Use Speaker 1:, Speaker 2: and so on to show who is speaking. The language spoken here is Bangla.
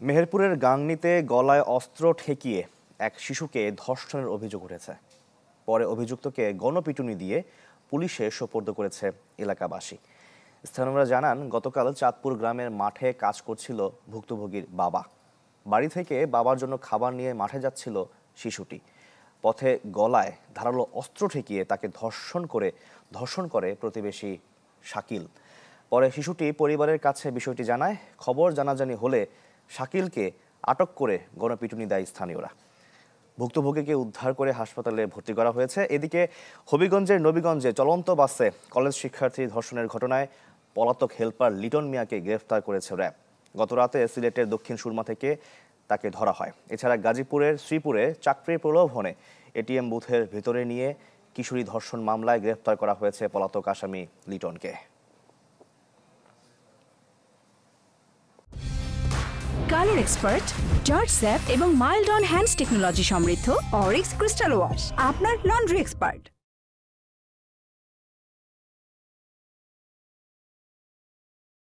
Speaker 1: মেহেরপুরের গাংনীতে গলায় অস্ত্র ঠেকিয়ে এক শিশুকে ধর্ষণের অভিযোগ উঠেছে। পরে অভিযুক্তকে গণপিটুনি দিয়ে পুলিশে সোপর্দ করেছে এলাকাবাসী। স্থানীয়রা জানান, গতকাল চাঁদপুর গ্রামের মাঠে কাজ করছিল ভুক্তভোগীর বাবা। বাড়ি থেকে বাবার জন্য খাবার নিয়ে মাঠে যাচ্ছিল শিশুটি। পথে গলায় ধারালো অস্ত্র ঠেকিয়ে তাকে ধর্ষণ করে প্রতিবেশী শাকিল। পরে শিশুটি পরিবারের কাছে বিষয়টি জানায়। খবর জানাজানি হলে শাকিলকে আটক করে গণপিটুনি দেয় স্থানীয়রা। ভুক্তভোগীকে উদ্ধার করে হাসপাতালে ভর্তি করা হয়েছে। এদিকে হবিগঞ্জের নবীগঞ্জে চলন্ত বাসে কলেজ শিক্ষার্থী ধর্ষণের ঘটনায় পলাতক হেলপার লিটন মিয়াকে গ্রেফতার করেছে র্যাব। গতরাতে সিলেটের দক্ষিণ সুরমা থেকে তাকে ধরা হয়। এছাড়া গাজীপুরের শ্রীপুরে চাকরির প্রলোভনে এটিএম বুথের ভেতরে নিয়ে কিশোরী ধর্ষণ মামলায় গ্রেফতার করা হয়েছে পলাতক আসামি লিটনকে।
Speaker 2: কালার এক্সপার্ট, জর্জ স্যাপ এবং মাইল্ড অন হ্যান্ডস টেকনোলজি সমৃদ্ধ অরিক্স ক্রিস্টাল ওয়াশ আপনার লন্ড্রি এক্সপার্ট।